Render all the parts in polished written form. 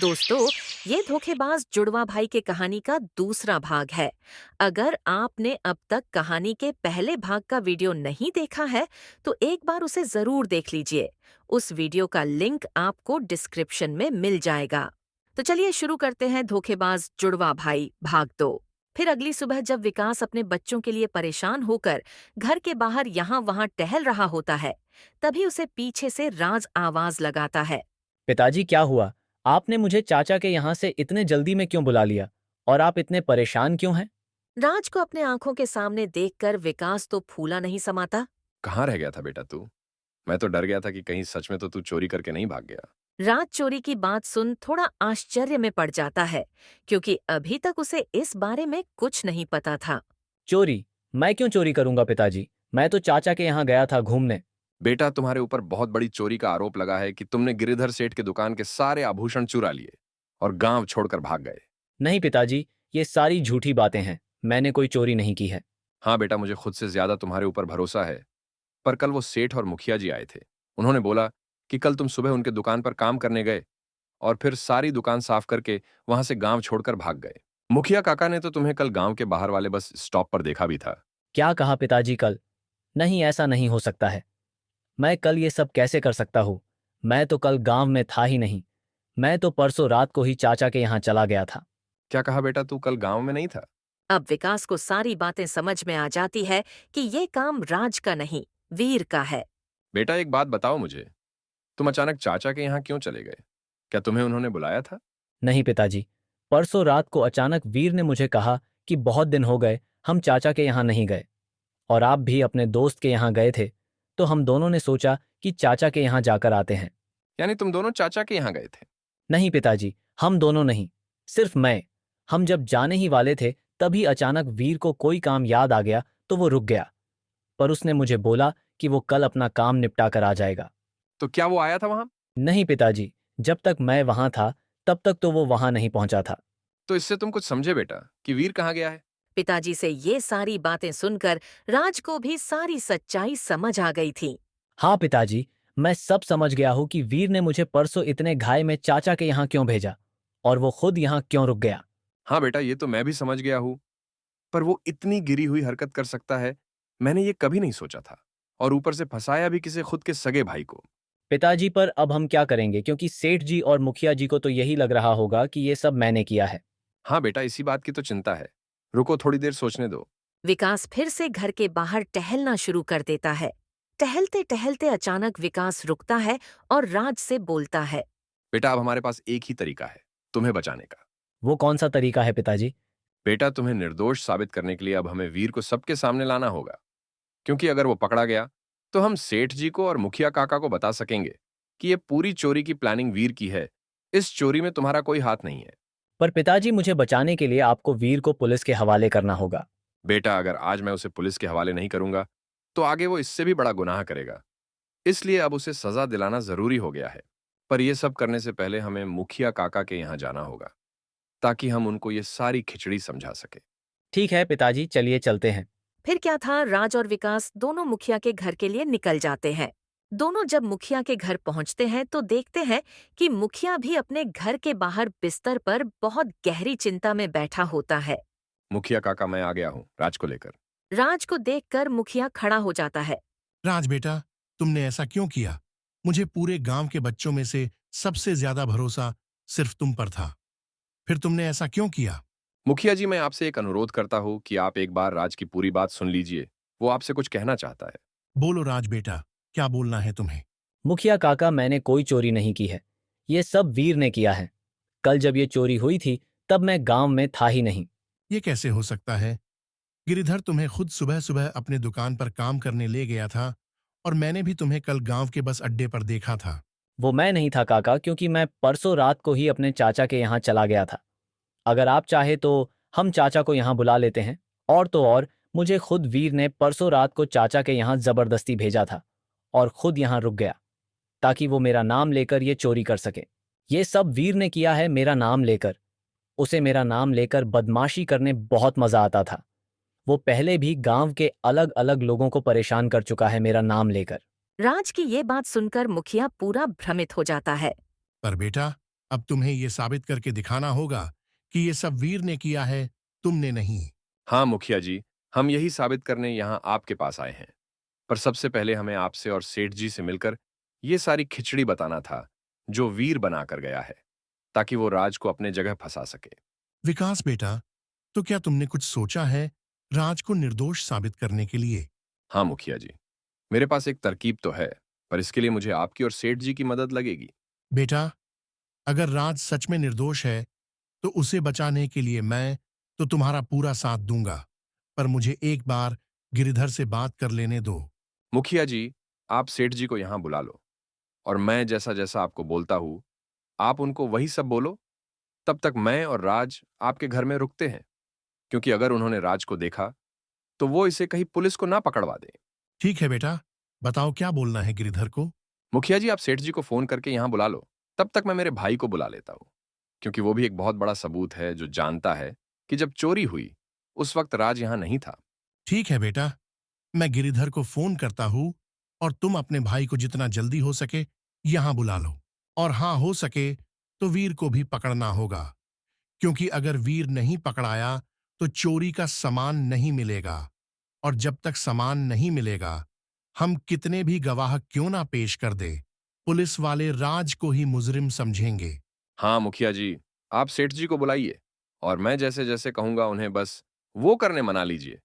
दोस्तों, ये धोखेबाज जुड़वा भाई के कहानी का दूसरा भाग है। अगर आपने अब तक कहानी के पहले भाग का वीडियो नहीं देखा है, तो एक बार उसे जरूर देख लीजिए। उस वीडियो का लिंक आपको डिस्क्रिप्शन में मिल जाएगा। तो चलिए शुरू करते हैं धोखेबाज जुड़वा भाई भाग 2। फिर अगली सुबह जब विकास अपने बच्चों के लिए परेशान होकर घर के बाहर यहाँ वहाँ टहल रहा होता है, तभी उसे पीछे से राज आवाज लगाता है। पिताजी, क्या हुआ? आपने मुझे चाचा के यहाँ से इतने जल्दी में क्यों बुला लिया? और आप इतने परेशान क्यों हैं? राज को अपने आंखों के सामने देखकर विकास तो फूला नहीं समाता। कहाँ रह गया था बेटा तू? मैं तो डर गया था कि कहीं सच में तो तू चोरी करके नहीं भाग गया। राज चोरी की बात सुन थोड़ा आश्चर्य में पड़ जाता है, क्योंकि अभी तक उसे इस बारे में कुछ नहीं पता था। चोरी? मैं क्यों चोरी करूंगा पिताजी? मैं तो चाचा के यहाँ गया था घूमने। बेटा, तुम्हारे ऊपर बहुत बड़ी चोरी का आरोप लगा है कि तुमने गिरिधर सेठ की दुकान के सारे आभूषण चुरा लिए और गांव छोड़कर भाग गए। नहीं पिताजी, ये सारी झूठी बातें हैं। मैंने कोई चोरी नहीं की है। हाँ बेटा, मुझे खुद से ज्यादा तुम्हारे ऊपर भरोसा है। पर कल वो सेठ और मुखिया जी आए थे। उन्होंने बोला कि कल तुम सुबह उनके दुकान पर काम करने गए और फिर सारी दुकान साफ करके वहां से गांव छोड़कर भाग गए। मुखिया काका ने तो तुम्हें कल गांव के बाहर वाले बस स्टॉप पर देखा भी था। क्या कहा पिताजी? कल? नहीं, ऐसा नहीं हो सकता है। मैं कल ये सब कैसे कर सकता हूँ? मैं तो कल गांव में था ही नहीं। मैं तो परसों रात को ही चाचा के यहाँ चला गया था। क्या कहा बेटा? तू कल गांव में नहीं था? अब विकास को सारी बातें समझ में आ जाती है कि ये काम राज का नहीं, वीर का है। बेटा, एक बात बताओ मुझे, तुम अचानक चाचा के यहाँ क्यों चले गए? क्या तुम्हें उन्होंने बुलाया था? नहीं पिताजी, परसों रात को अचानक वीर ने मुझे कहा कि बहुत दिन हो गए हम चाचा के यहाँ नहीं गए, और आप भी अपने दोस्त के यहाँ गए थे, तो हम दोनों ने सोचा कि चाचा के यहाँ जाकर आते हैं। यानी तुम दोनों चाचा के यहाँ गए थे? नहीं पिताजी, हम दोनों नहीं, सिर्फ मैं। हम जब जाने ही वाले थे तभी अचानक वीर को कोई काम याद आ गया, तो वो रुक गया। पर उसने मुझे बोला कि वो कल अपना काम निपटा कर आ जाएगा। तो क्या वो आया था वहां? नहीं पिताजी, जब तक मैं वहां था तब तक तो वो वहां नहीं पहुंचा था। तो इससे तुम कुछ समझे बेटा कि वीर कहाँ गया है? पिताजी से ये सारी बातें सुनकर राज को भी सारी सच्चाई समझ आ गई थी। हाँ पिताजी, मैं सब समझ गया हूँ कि वीर ने मुझे परसों इतने घाय में चाचा के यहाँ क्यों भेजा, और वो खुद यहाँ क्यों रुक गया। हाँ बेटा, ये तो मैं भी समझ गया हूँ। पर वो इतनी गिरी हुई हरकत कर सकता है, मैंने ये कभी नहीं सोचा था। और ऊपर से फंसाया भी किसे? खुद के सगे भाई को। पिताजी, पर अब हम क्या करेंगे, क्योंकि सेठ जी और मुखिया जी को तो यही लग रहा होगा कि ये सब मैंने किया है। हाँ बेटा, इसी बात की तो चिंता है। रुको, थोड़ी देर सोचने दो। विकास फिर से घर के बाहर टहलना शुरू कर देता है। टहलते टहलते अचानक विकास रुकता है और राज से बोलता है। बेटा, अब हमारे पास एक ही तरीका है तुम्हें बचाने का। वो कौन सा तरीका है पिताजी? बेटा, तुम्हें निर्दोष साबित करने के लिए अब हमें वीर को सबके सामने लाना होगा। क्योंकि अगर वो पकड़ा गया तो हम सेठ जी को और मुखिया काका को बता सकेंगे कि ये पूरी चोरी की प्लानिंग वीर की है। इस चोरी में तुम्हारा कोई हाथ नहीं है। पर पिताजी, मुझे बचाने के लिए आपको वीर को पुलिस के हवाले करना होगा। बेटा, अगर आज मैं उसे पुलिस के हवाले नहीं करूंगा तो आगे वो इससे भी बड़ा गुनाह करेगा। इसलिए अब उसे सजा दिलाना जरूरी हो गया है। पर यह सब करने से पहले हमें मुखिया काका के यहाँ जाना होगा, ताकि हम उनको ये सारी खिचड़ी समझा सके। ठीक है पिताजी, चलिए चलते हैं। फिर क्या था, राज और विकास दोनों मुखिया के घर के लिए निकल जाते हैं। दोनों जब मुखिया के घर पहुंचते हैं तो देखते हैं कि मुखिया भी अपने घर के बाहर बिस्तर पर बहुत गहरी चिंता में बैठा होता है। मुखिया काका, मैं आ गया हूँ राज को लेकर। राज को देखकर मुखिया खड़ा हो जाता है। राज बेटा, तुमने ऐसा क्यों किया? मुझे पूरे गांव के बच्चों में से सबसे ज्यादा भरोसा सिर्फ तुम पर था। फिर तुमने ऐसा क्यों किया? मुखिया जी, मैं आपसे एक अनुरोध करता हूँ कि आप एक बार राज की पूरी बात सुन लीजिए। वो आपसे कुछ कहना चाहता है। बोलो राज बेटा, क्या बोलना है तुम्हें? मुखिया काका, मैंने कोई चोरी नहीं की है। ये सब वीर ने किया है। कल जब ये चोरी हुई थी तब मैं गांव में था ही नहीं। ये कैसे हो सकता है? गिरिधर तुम्हें खुद सुबह सुबह अपने दुकान पर काम करने ले गया था, और मैंने भी तुम्हें कल गांव के बस अड्डे पर देखा था। वो मैं नहीं था काका, क्योंकि मैं परसों रात को ही अपने चाचा के यहाँ चला गया था। अगर आप चाहे तो हम चाचा को यहाँ बुला लेते हैं। और तो और, मुझे खुद वीर ने परसों रात को चाचा के यहाँ जबरदस्ती भेजा था, और खुद यहाँ रुक गया ताकि वो मेरा नाम लेकर ये चोरी कर सके। ये सब वीर ने किया है मेरा नाम लेकर। उसे मेरा नाम लेकर बदमाशी करने बहुत मजा आता था। वो पहले भी गांव के अलग अलग लोगों को परेशान कर चुका है मेरा नाम लेकर। राज की ये बात सुनकर मुखिया पूरा भ्रमित हो जाता है। पर बेटा, अब तुम्हें ये साबित करके दिखाना होगा कि ये सब वीर ने किया है, तुमने नहीं। हाँ मुखिया जी, हम यही साबित करने यहाँ आपके पास आए हैं। पर सबसे पहले हमें आपसे और सेठ जी से मिलकर ये सारी खिचड़ी बताना था जो वीर बनाकर गया है, ताकि वो राज को अपने जगह फंसा सके। विकास बेटा, तो क्या तुमने कुछ सोचा है राज को निर्दोष साबित करने के लिए? हाँ मुखिया जी, मेरे पास एक तरकीब तो है, पर इसके लिए मुझे आपकी और सेठ जी की मदद लगेगी। बेटा, अगर राज सच में निर्दोष है तो उसे बचाने के लिए मैं तो तुम्हारा पूरा साथ दूंगा, पर मुझे एक बार गिरिधर से बात कर लेने दो। मुखिया जी, आप सेठ जी को यहाँ बुला लो और मैं जैसा जैसा आपको बोलता हूँ, आप उनको वही सब बोलो। तब तक मैं और राज आपके घर में रुकते हैं, क्योंकि अगर उन्होंने राज को देखा, तो वो इसे कहीं पुलिस को ना पकड़वा दे। ठीक है बेटा, बताओ क्या बोलना है गिरिधर को? मुखिया जी, आप सेठ जी को फोन करके यहाँ बुला लो। तब तक मैं मेरे भाई को बुला लेता हूँ, क्योंकि वो भी एक बहुत बड़ा सबूत है जो जानता है कि जब चोरी हुई, उस वक्त राज यहाँ नहीं था। ठीक है बेटा, मैं गिरिधर को फोन करता हूँ और तुम अपने भाई को जितना जल्दी हो सके यहां बुला लो। और हाँ, हो सके तो वीर को भी पकड़ना होगा, क्योंकि अगर वीर नहीं पकड़ाया तो चोरी का सामान नहीं मिलेगा, और जब तक सामान नहीं मिलेगा हम कितने भी गवाह क्यों ना पेश कर दे, पुलिस वाले राज को ही मुजरिम समझेंगे। हाँ मुखिया जी, आप सेठ जी को बुलाइए और मैं जैसे जैसे कहूंगा उन्हें बस वो करने मना लीजिए।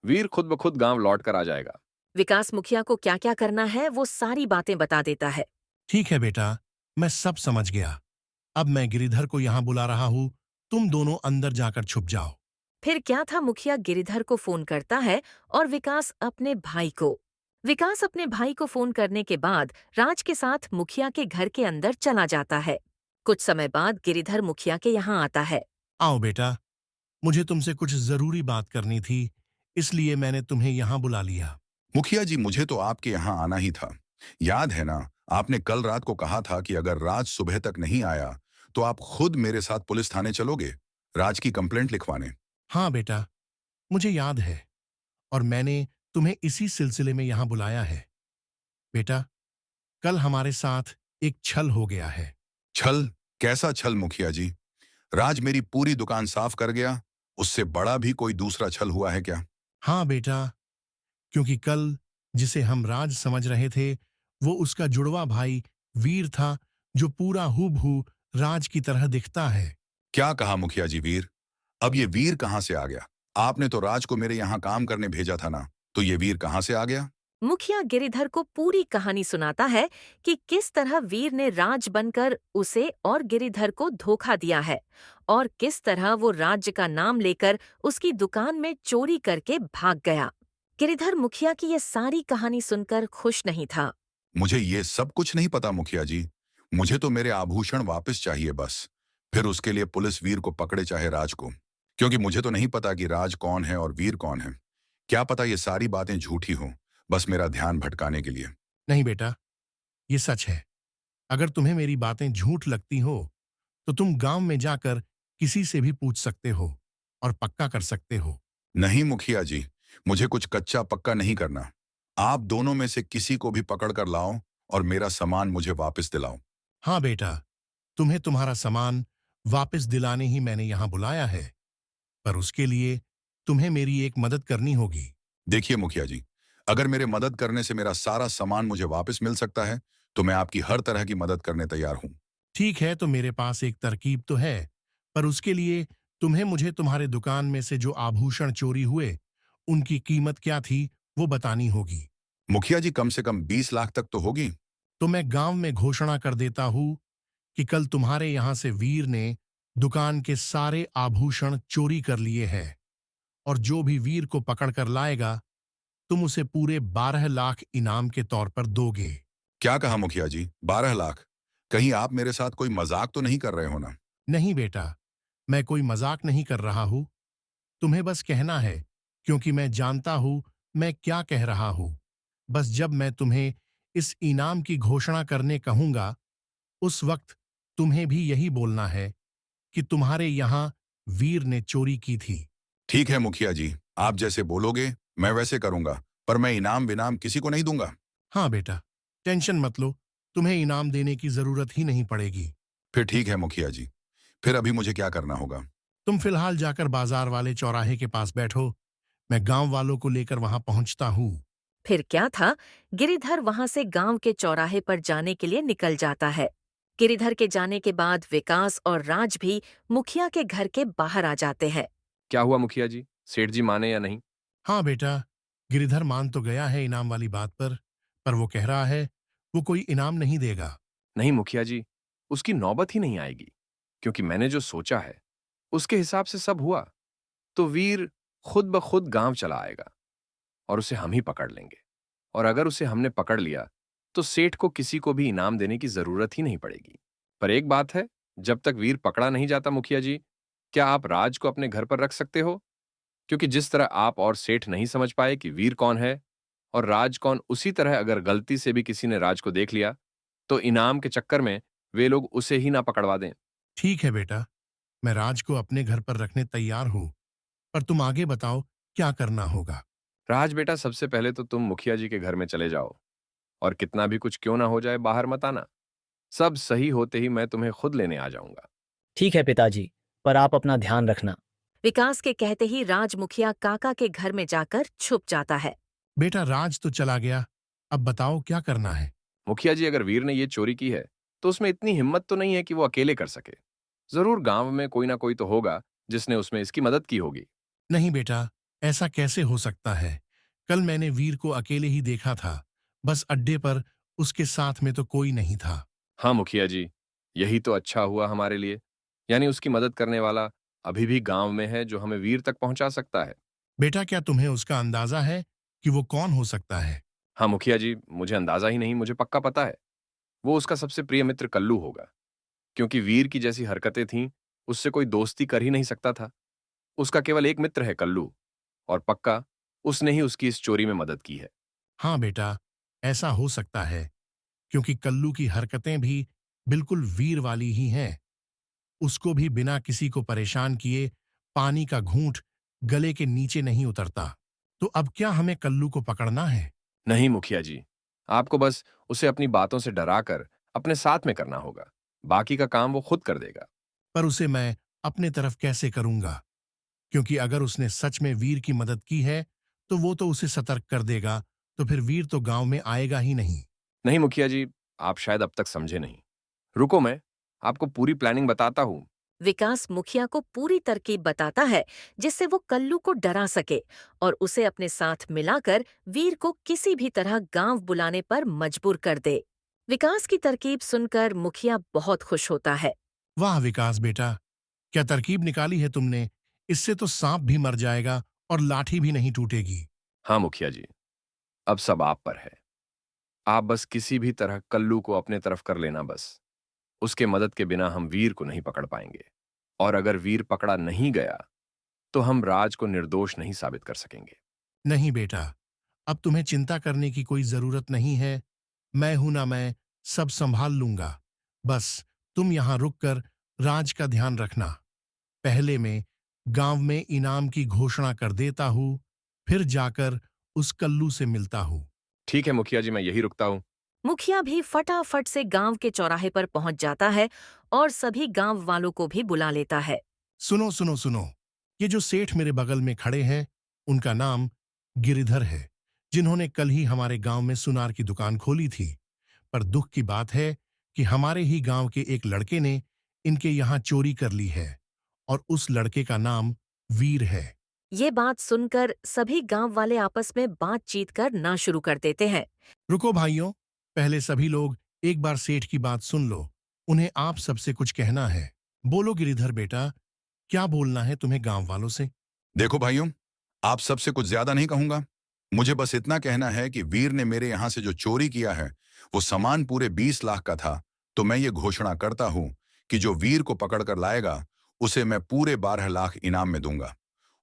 वीर खुद ब खुद गांव लौट कर आ जाएगा। विकास मुखिया को क्या क्या करना है वो सारी बातें बता देता है। ठीक है बेटा, मैं सब समझ गया। अब मैं गिरिधर को यहां बुला रहा हूं, तुम दोनों अंदर जाकर छुप जाओ। फिर क्या था, मुखिया गिरिधर को फोन करता है और विकास अपने भाई को फोन करने के बाद राज के साथ मुखिया के घर के अंदर चला जाता है। कुछ समय बाद गिरिधर मुखिया के यहाँ आता है। आओ बेटा, मुझे तुमसे कुछ जरूरी बात करनी थी, इसलिए मैंने तुम्हें यहां बुला लिया। मुखिया जी, मुझे तो आपके यहाँ आना ही था। याद है ना, आपने कल रात को कहा था कि अगर राज सुबह तक नहीं आया तो आप खुद मेरे साथ पुलिस थाने चलोगे राज की कंप्लेंट लिखवाने। हाँ बेटा, मुझे याद है, और मैंने तुम्हें इसी सिलसिले में यहां बुलाया है। बेटा, कल हमारे साथ एक छल हो गया है। छल? कैसा छल मुखिया जी? राज मेरी पूरी दुकान साफ कर गया, उससे बड़ा भी कोई दूसरा छल हुआ है क्या? हाँ बेटा, क्योंकि कल जिसे हम राज समझ रहे थे वो उसका जुड़वा भाई वीर था, जो पूरा हूबहू राज की तरह दिखता है। क्या कहा मुखिया जी? वीर? अब ये वीर कहाँ से आ गया? आपने तो राज को मेरे यहाँ काम करने भेजा था ना, तो ये वीर कहाँ से आ गया? मुखिया गिरिधर को पूरी कहानी सुनाता है कि किस तरह वीर ने राज बनकर उसे और गिरिधर को धोखा दिया है और किस तरह वो राज्य का नाम लेकर उसकी दुकान में चोरी करके भाग गया। गिरिधर मुखिया की ये सारी कहानी सुनकर खुश नहीं था। मुझे ये सब कुछ नहीं पता मुखिया जी। मुझे तो मेरे आभूषण वापस चाहिए बस। फिर उसके लिए पुलिस वीर को पकड़े चाहे राज को, क्योंकि मुझे तो नहीं पता कि राज कौन है और वीर कौन है। क्या पता ये सारी बातें झूठी हों, बस मेरा ध्यान भटकाने के लिए। नहीं बेटा, ये सच है। अगर तुम्हें मेरी बातें झूठ लगती हो तो तुम गांव में जाकर किसी से भी पूछ सकते हो और पक्का कर सकते हो। नहीं मुखिया जी, मुझे कुछ कच्चा पक्का नहीं करना। आप दोनों में से किसी को भी पकड़ कर लाओ और मेरा सामान मुझे वापस दिलाओ। हाँ बेटा, तुम्हें तुम्हारा सामान वापस दिलाने ही मैंने यहां बुलाया है, पर उसके लिए तुम्हें मेरी एक मदद करनी होगी। देखिए मुखिया जी, अगर मेरे मदद करने से मेरा सारा सामान मुझे वापस मिल सकता है तो मैं आपकी हर तरह की मदद करने तैयार हूं। ठीक है, तो मेरे पास एक तरकीब तो है, पर उसके लिए तुम्हें मुझे तुम्हारे दुकान में से जो आभूषण चोरी हुए उनकी कीमत क्या थी वो बतानी होगी। मुखिया जी, कम से कम 20 लाख तक तो होगी। तो मैं गांव में घोषणा कर देता हूं कि कल तुम्हारे यहां से वीर ने दुकान के सारे आभूषण चोरी कर लिए हैं, और जो भी वीर को पकड़ कर लाएगा तुम उसे पूरे 12 लाख इनाम के तौर पर दोगे। क्या कहा मुखिया जी? 12 लाख? कहीं आप मेरे साथ कोई मजाक तो नहीं कर रहे हो ना? नहीं बेटा, मैं कोई मजाक नहीं कर रहा हूं। तुम्हें बस कहना है, क्योंकि मैं जानता हूं मैं क्या कह रहा हूं। बस जब मैं तुम्हें इस इनाम की घोषणा करने कहूंगा उस वक्त तुम्हें भी यही बोलना है कि तुम्हारे यहां वीर ने चोरी की थी। ठीक है मुखिया जी, आप जैसे बोलोगे मैं वैसे करूंगा, पर मैं इनाम विनाम किसी को नहीं दूंगा। हाँ बेटा, टेंशन मत लो, तुम्हें इनाम देने की जरूरत ही नहीं पड़ेगी। फिर ठीक है मुखिया जी। फिर अभी मुझे क्या करना होगा? तुम फिलहाल जाकर बाजार वाले चौराहे के पास बैठो। मैं गांव वालों को लेकर वहां पहुंचता हूँ। फिर क्या था, गिरिधर वहां से गांव के चौराहे पर जाने के लिए निकल जाता है। गिरिधर के जाने के बाद विकास और राज भी मुखिया के घर के बाहर आ जाते हैं। क्या हुआ मुखिया जी? सेठ जी माने या नहीं? हाँ बेटा, गिरिधर मान तो गया है इनाम वाली बात पर वो कह रहा है वो कोई इनाम नहीं देगा। नहीं मुखिया जी, उसकी नौबत ही नहीं आएगी, क्योंकि मैंने जो सोचा है उसके हिसाब से सब हुआ तो वीर खुद ब खुद गांव चला आएगा और उसे हम ही पकड़ लेंगे। और अगर उसे हमने पकड़ लिया तो सेठ को किसी को भी इनाम देने की जरूरत ही नहीं पड़ेगी। पर एक बात है, जब तक वीर पकड़ा नहीं जाता मुखिया जी, क्या आप राज को अपने घर पर रख सकते हो? क्योंकि जिस तरह आप और सेठ नहीं समझ पाए कि वीर कौन है और राज कौन, उसी तरह अगर गलती से भी किसी ने राज को देख लिया तो इनाम के चक्कर में वे लोग उसे ही ना पकड़वा दें। ठीक है बेटा, मैं राज को अपने घर पर रखने तैयार हूँ, पर तुम आगे बताओ क्या करना होगा। राज बेटा, सबसे पहले तो तुम मुखिया जी के घर में चले जाओ और कितना भी कुछ क्यों ना हो जाए बाहर मत आना। सब सही होते ही मैं तुम्हें खुद लेने आ जाऊंगा। ठीक है पिताजी, पर आप अपना ध्यान रखना। विकास के कहते ही राज मुखिया काका के घर में जाकर छुप जाता है। बेटा राज तो चला गया, अब बताओ क्या करना है। मुखिया जी, अगर वीर ने ये चोरी की है तो उसमें इतनी हिम्मत तो नहीं है कि वो अकेले कर सके। जरूर गांव में कोई ना कोई तो होगा जिसने उसमें इसकी मदद की होगी। नहीं बेटा, ऐसा कैसे हो सकता है। कल मैंने वीर को अकेले ही देखा था, बस अड्डे पर उसके साथ में तो कोई नहीं था। हाँ मुखिया जी, यही तो अच्छा हुआ हमारे लिए। यानी उसकी मदद करने वाला अभी भी गांव में है जो हमें वीर तक पहुंचा सकता है। बेटा क्या तुम्हें उसका अंदाजा है कि वो कौन हो सकता है। हाँ मुखिया जी, मुझे अंदाजा ही नहीं, मुझे पक्का पता है। वो उसका सबसे प्रिय मित्र कल्लू होगा, क्योंकि वीर की जैसी हरकतें थीं, उससे कोई दोस्ती कर ही नहीं सकता था। उसका केवल एक मित्र है कल्लू, और पक्का उसने ही उसकी इस चोरी में मदद की है। हाँ बेटा, ऐसा हो सकता है, क्योंकि कल्लू की हरकतें भी बिल्कुल वीर वाली ही हैं। उसको भी बिना किसी को परेशान किए पानी का घूंट गले के नीचे नहीं उतरता। तो अब क्या हमें कल्लू को पकड़ना है। नहीं मुखिया जी, आपको बस उसे अपनी बातों से डराकर अपने साथ में करना होगा। बाकी का काम वो खुद कर देगा। पर उसे मैं अपने तरफ कैसे करूंगा, क्योंकि अगर उसने सच में वीर की मदद की है तो वो तो उसे सतर्क कर देगा, तो फिर वीर तो गांव में आएगा ही नहीं। नहीं मुखिया जी, आप शायद अब तक समझे नहीं। रुको, मैं आपको पूरी प्लानिंग बताता हूँ। विकास मुखिया को पूरी तरकीब बताता है जिससे वो कल्लू को डरा सके और उसे अपने साथ मिलाकर वीर को किसी भी तरह गांव बुलाने पर मजबूर कर दे। विकास की तरकीब सुनकर मुखिया बहुत खुश होता है। वाह विकास बेटा, क्या तरकीब निकाली है तुमने। इससे तो सांप भी मर जाएगा और लाठी भी नहीं टूटेगी। हाँ मुखिया जी, अब सब आप पर है। आप बस किसी भी तरह कल्लू को अपने तरफ कर लेना बस। उसके मदद के बिना हम वीर को नहीं पकड़ पाएंगे, और अगर वीर पकड़ा नहीं गया तो हम राज को निर्दोष नहीं साबित कर सकेंगे। नहीं बेटा, अब तुम्हें चिंता करने की कोई जरूरत नहीं है। मैं हूं ना, मैं सब संभाल लूंगा। बस तुम यहां रुककर राज का ध्यान रखना। पहले मैं गांव में इनाम की घोषणा कर देता हूं, फिर जाकर उस कल्लू से मिलता हूं। ठीक है मुखिया जी, मैं यही रुकता हूँ। मुखिया भी फटाफट से गांव के चौराहे पर पहुंच जाता है और सभी गांव वालों को भी बुला लेता है। सुनो सुनो सुनो, ये जो सेठ मेरे बगल में खड़े हैं, उनका नाम गिरिधर है, जिन्होंने कल ही हमारे गांव में सुनार की दुकान खोली थी। पर दुख की बात है कि हमारे ही गांव के एक लड़के ने इनके यहाँ चोरी कर ली है, और उस लड़के का नाम वीर है। ये बात सुनकर सभी गांव वाले आपस में बातचीत करना शुरू कर देते हैं। रुको भाइयों, पहले सभी लोग एक बार सेठ की बात सुन लो। उन्हें आप सबसे कुछ कहना है। बोलो गिरिधर बेटा, क्या बोलना है तुम्हें गांव वालों से। देखो भाइयों, आप सबसे कुछ ज्यादा नहीं कहूंगा। मुझे बस इतना कहना है कि वीर ने मेरे यहाँ से जो चोरी किया है वो सामान पूरे 20 लाख का था। तो मैं ये घोषणा करता हूँ कि जो वीर को पकड़ कर लाएगा उसे मैं पूरे 12 लाख इनाम में दूंगा।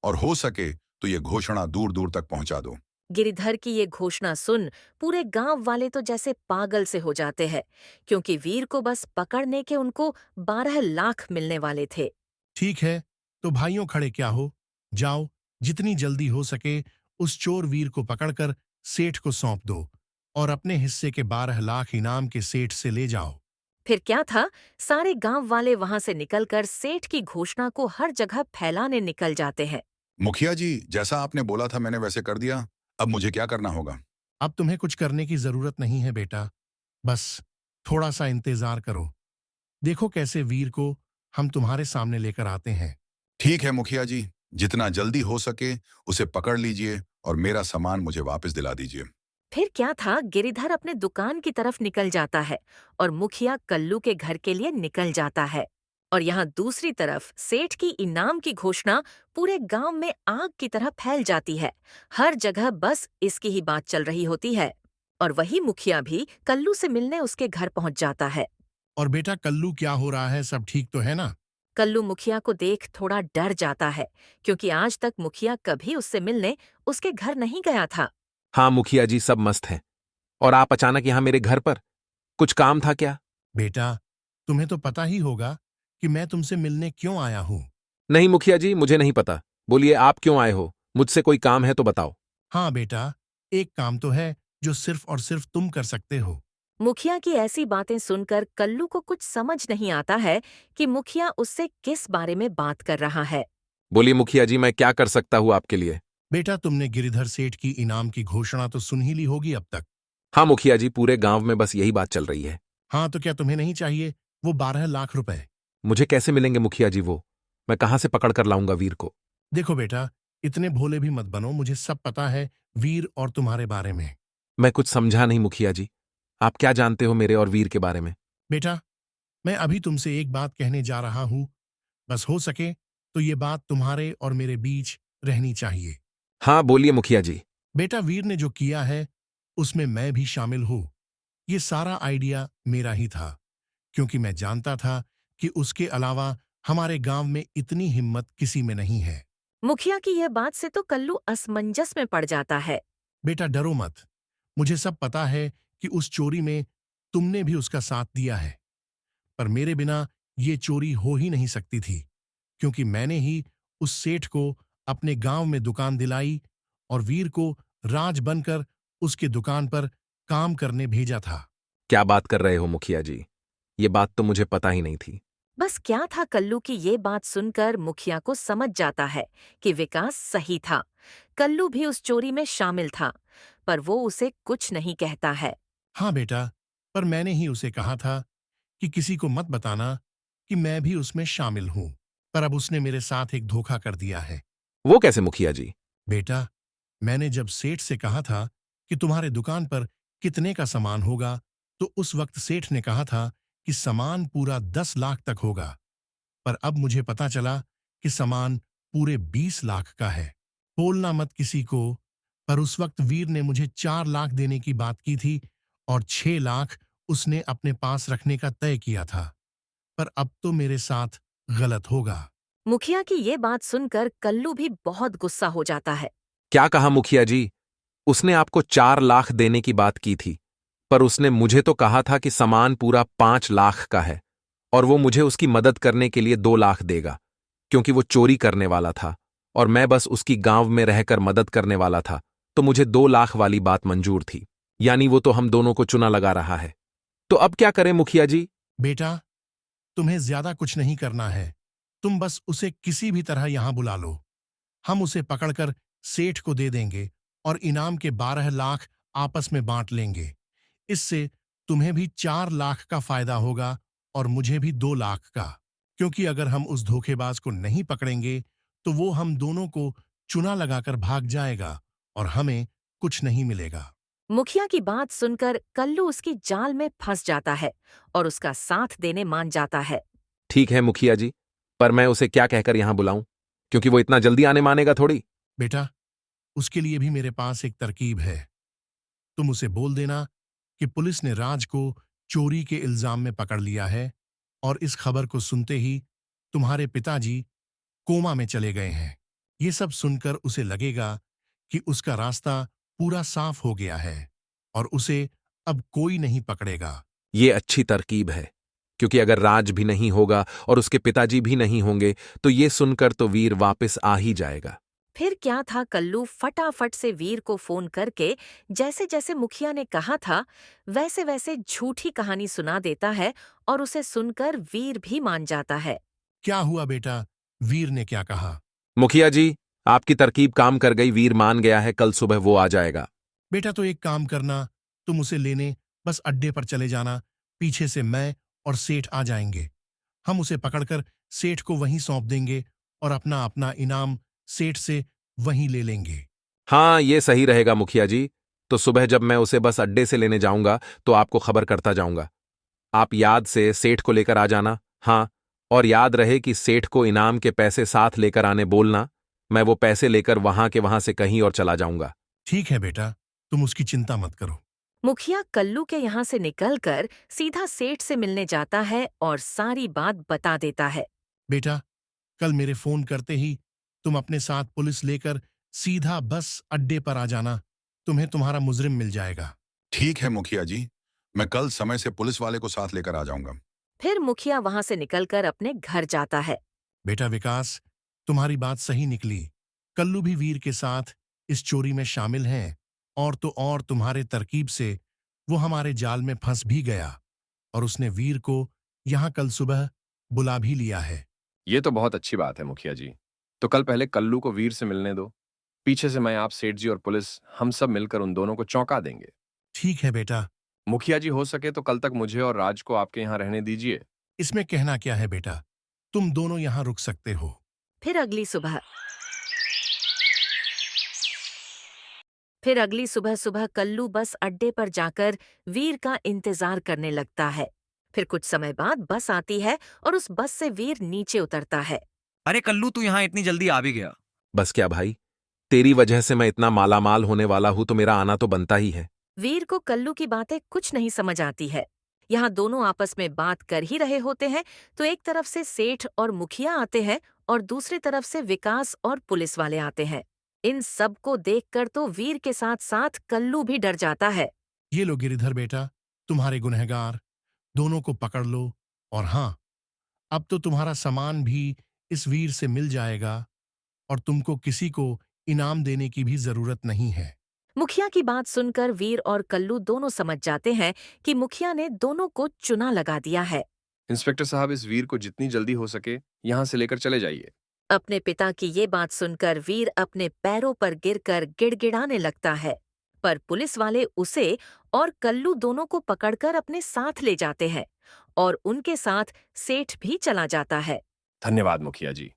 और हो सके तो ये घोषणा दूर दूर तक पहुंचा दो। गिरिधर की ये घोषणा सुन पूरे गांव वाले तो जैसे पागल से हो जाते हैं, क्योंकि वीर को बस पकड़ने के उनको 12 लाख मिलने वाले थे। ठीक है, तो भाइयों खड़े क्या हो, जाओ, जितनी जल्दी हो सके उस चोर वीर को पकड़कर सेठ को सौंप दो और अपने हिस्से के 12 लाख इनाम के सेठ से ले जाओ। फिर क्या था, सारे गांव वाले वहां से निकलकर सेठ की घोषणा को हर जगह फैलाने निकल जाते हैं। मुखिया जी, जैसा आपने बोला था मैंने वैसे कर दिया। अब मुझे क्या करना होगा? अब तुम्हें कुछ करने की जरूरत नहीं है बेटा, बस थोड़ा सा इंतजार करो। देखो कैसे वीर को हम तुम्हारे सामने लेकर आते हैं। ठीक है मुखिया जी, जितना जल्दी हो सके उसे पकड़ लीजिए और मेरा सामान मुझे वापस दिला दीजिए। फिर क्या था, गिरिधर अपने दुकान की तरफ निकल जाता है और मुखिया कल्लू के घर के लिए निकल जाता है। और यहाँ दूसरी तरफ सेठ की इनाम की घोषणा पूरे गांव में आग की तरह फैल जाती है। हर जगह बस इसकी ही बात चल रही होती है। और वही मुखिया भी कल्लू से मिलने उसके घर पहुंच जाता है। और बेटा कल्लू, क्या हो रहा है? सब ठीक तो है ना? कल्लू मुखिया को देख थोड़ा डर जाता है, क्योंकि आज तक मुखिया कभी उससे मिलने उसके घर नहीं गया था। हाँ मुखिया जी, सब मस्त हैं। और आप अचानक यहाँ मेरे घर पर? कुछ काम था क्या? बेटा, तुम्हें तो पता ही होगा कि मैं तुमसे मिलने क्यों आया हूँ। नहीं मुखिया जी, मुझे नहीं पता। बोलिए आप क्यों आए हो? मुझसे कोई काम है तो बताओ। हाँ बेटा, एक काम तो है जो सिर्फ और सिर्फ तुम कर सकते हो। मुखिया की ऐसी बातें सुनकर कल्लू को कुछ समझ नहीं आता है कि मुखिया उससे किस बारे में बात कर रहा है। बोलिए मुखिया जी, मैं क्या कर सकता हूँ आपके लिए? बेटा, तुमने गिरिधर सेठ की इनाम की घोषणा तो सुन ही ली होगी अब तक। हाँ मुखिया जी, पूरे गांव में बस यही बात चल रही है। हाँ, तो क्या तुम्हें नहीं चाहिए वो 12 लाख रुपए? मुझे कैसे मिलेंगे मुखिया जी वो? मैं कहाँ से पकड़ कर लाऊंगा वीर को? देखो बेटा, इतने भोले भी मत बनो, मुझे सब पता है वीर और तुम्हारे बारे में। मैं कुछ समझा नहीं मुखिया जी। आप क्या जानते हो मेरे और वीर के बारे में? बेटा, मैं अभी तुमसे एक बात कहने जा रहा हूँ, बस हो सके तो ये बात तुम्हारे और मेरे बीच रहनी चाहिए। हाँ बोलिए मुखिया जी। बेटा, वीर ने जो किया है उसमें मैं भी शामिल हूँ। ये सारा आइडिया मेरा ही था, क्योंकि मैं जानता था कि उसके अलावा हमारे गांव में इतनी हिम्मत किसी में नहीं है। मुखिया की यह बात से तो कल्लू असमंजस में पड़ जाता है। बेटा डरो मत, मुझे सब पता है कि उस चोरी में तुमने भी उसका साथ दिया है, पर मेरे बिना ये चोरी हो ही नहीं सकती थी, क्योंकि मैंने ही उस सेठ को अपने गांव में दुकान दिलाई और वीर को राज बनकर उसकी दुकान पर काम करने भेजा था। क्या बात कर रहे हो मुखिया जी? ये बात तो मुझे पता ही नहीं थी। बस क्या था, कल्लू की ये बात सुनकर मुखिया को समझ जाता है कि विकास सही था। कल्लू भी उस चोरी में शामिल था, पर वो उसे कुछ नहीं कहता है। हाँ बेटा, पर मैंने ही उसे कहा था कि किसी को मत बताना कि मैं भी उसमें शामिल हूं, पर अब उसने मेरे साथ एक धोखा कर दिया है। वो कैसे मुखिया जी? बेटा, मैंने जब सेठ से कहा था कि तुम्हारे दुकान पर कितने का सामान होगा, तो उस वक्त सेठ ने कहा था कि सामान पूरा 10 लाख तक होगा, पर अब मुझे पता चला कि सामान पूरे 20 लाख का है। बोलना मत किसी को, पर उस वक्त वीर ने मुझे 4 लाख देने की बात की थी और 6 लाख उसने अपने पास रखने का तय किया था, पर अब तो मेरे साथ गलत होगा। मुखिया की ये बात सुनकर कल्लू भी बहुत गुस्सा हो जाता है। क्या कहा मुखिया जी? उसने आपको 4 लाख देने की बात की थी, पर उसने मुझे तो कहा था कि सामान पूरा 5 लाख का है और वो मुझे उसकी मदद करने के लिए 2 लाख देगा, क्योंकि वो चोरी करने वाला था और मैं बस उसकी गांव में रहकर मदद करने वाला था, तो मुझे 2 लाख वाली बात मंजूर थी। यानी वो तो हम दोनों को चुना लगा रहा है। तो अब क्या करें मुखिया जी? बेटा, तुम्हें ज्यादा कुछ नहीं करना है, तुम बस उसे किसी भी तरह यहां बुला लो। हम उसे पकड़कर सेठ को दे देंगे और इनाम के 12 लाख आपस में बांट लेंगे। इससे तुम्हें भी 4 लाख का फायदा होगा और मुझे भी 2 लाख का, क्योंकि अगर हम उस धोखेबाज को नहीं पकड़ेंगे तो वो हम दोनों को चुना लगाकर भाग जाएगा और हमें कुछ नहीं मिलेगा। मुखिया की बात सुनकर कल्लू उसकी जाल में फंस जाता है और उसका साथ देने मान जाता है। ठीक है मुखिया जी, पर मैं उसे क्या कहकर यहां बुलाऊं? क्योंकि वो इतना जल्दी आने मानेगा थोड़ी। बेटा, उसके लिए भी मेरे पास एक तरकीब है। तुम उसे बोल देना कि पुलिस ने राज को चोरी के इल्जाम में पकड़ लिया है और इस खबर को सुनते ही तुम्हारे पिताजी कोमा में चले गए हैं। ये सब सुनकर उसे लगेगा कि उसका रास्ता पूरा साफ हो गया है और उसे अब कोई नहीं पकड़ेगा। ये अच्छी तरकीब है, क्योंकि अगर राज भी नहीं होगा और उसके पिताजी भी नहीं होंगे तो ये सुनकर तो वीर वापस आ ही जाएगा। फिर क्या था, कल्लू फटाफट से वीर को फोन करके जैसे जैसे मुखिया ने कहा था वैसे वैसे झूठी कहानी सुना देता है और उसे सुनकर वीर भी मान जाता है। क्या हुआ बेटा? वीर ने क्या कहा? मुखिया जी, आपकी तरकीब काम कर गई, वीर मान गया है, कल सुबह वो आ जाएगा। बेटा तो एक काम करना, तुम उसे लेने बस अड्डे पर चले जाना। पीछे से मैं और सेठ आ जाएंगे। हम उसे पकड़कर सेठ को वहीं सौंप देंगे और अपना अपना इनाम सेठ से वहीं ले लेंगे। हाँ, ये सही रहेगा मुखिया जी। तो सुबह जब मैं उसे बस अड्डे से लेने जाऊंगा तो आपको खबर करता जाऊंगा। आप याद से सेठ को लेकर आ जाना। हाँ, और याद रहे कि सेठ को इनाम के पैसे साथ लेकर आने बोलना। मैं वो पैसे लेकर वहां के वहां से कहीं और चला जाऊंगा। ठीक है बेटा, तुम उसकी चिंता मत करो। मुखिया कल्लू के यहाँ से निकलकर सीधा सेठ से मिलने जाता है और सारी बात बता देता है। बेटा, कल मेरे फोन करते ही तुम अपने साथ पुलिस लेकर सीधा बस अड्डे पर आ जाना। तुम्हें तुम्हारा मुजरिम मिल जाएगा। ठीक है मुखिया जी, मैं कल समय से पुलिस वाले को साथ लेकर आ जाऊंगा। फिर मुखिया वहां से निकलकर अपने घर जाता है। बेटा विकास, तुम्हारी बात सही निकली। कल्लू भी वीर के साथ इस चोरी में शामिल हैं, और तो और तुम्हारे तरकीब से वो हमारे जाल में फंस भी गया और उसने वीर को यहाँ कल सुबह बुला भी लिया है। ये तो बहुत अच्छी बात है मुखिया जी। तो कल पहले कल्लू को वीर से मिलने दो। पीछे से मैं, आप, सेठ जी और पुलिस, हम सब मिलकर उन दोनों को चौंका देंगे। ठीक है बेटा। मुखिया जी, हो सके तो कल तक मुझे और राज को आपके यहाँ रहने दीजिए। इसमें कहना क्या है बेटा, तुम दोनों यहाँ रुक सकते हो। फिर अगली सुबह सुबह कल्लू बस अड्डे पर जाकर वीर का इंतजार करने लगता है। फिर कुछ समय बाद बस आती है और उस बस से वीर नीचे उतरता है। अरे कल्लू, तू यहाँ इतनी जल्दी आ भी गया? बस क्या भाई, तेरी वजह से मैं इतना मालामाल होने वाला हूं तो मेरा आना तो बनता ही है। वीर को कल्लू की बातें कुछ नहीं समझ आती है। यहाँ दोनों आपस में बात कर ही रहे होते हैं तो एक तरफ से सेठ और मुखिया आते हैं और दूसरी तरफ से विकास और पुलिस वाले आते हैं। इन सब को देखकर तो वीर के साथ साथ कल्लू भी डर जाता है। ये लो गिरिधर बेटा, तुम्हारे गुनहगार दोनों को पकड़ लो। और हाँ, अब तो तुम्हारा सामान भी इस वीर से मिल जाएगा और तुमको किसी को इनाम देने की भी जरूरत नहीं है। मुखिया की बात सुनकर वीर और कल्लू दोनों समझ जाते हैं कि मुखिया ने दोनों को चुना लगा दिया है। इंस्पेक्टर साहब, इस वीर को जितनी जल्दी हो सके यहाँ से लेकर चले जाइए। अपने पिता की ये बात सुनकर वीर अपने पैरों पर गिरकर गिड़गिड़ाने लगता है, पर पुलिस वाले उसे और कल्लू दोनों को पकड़कर अपने साथ ले जाते हैं और उनके साथ सेठ भी चला जाता है। धन्यवाद मुखिया जी।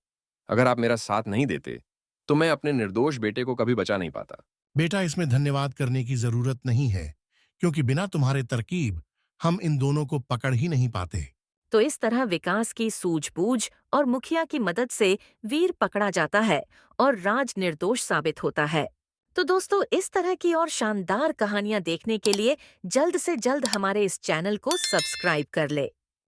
अगर आप मेरा साथ नहीं देते तो मैं अपने निर्दोष बेटे को कभी बचा नहीं पाता। बेटा, इसमें धन्यवाद करने की जरूरत नहीं है, क्योंकि बिना तुम्हारे तरकीब हम इन दोनों को पकड़ ही नहीं पाते। तो इस तरह विकास की सूझबूझ और मुखिया की मदद से वीर पकड़ा जाता है और राज निर्दोष साबित होता है। तो दोस्तों, इस तरह की और शानदार कहानियां देखने के लिए जल्द से जल्द हमारे इस चैनल को सब्सक्राइब कर ले।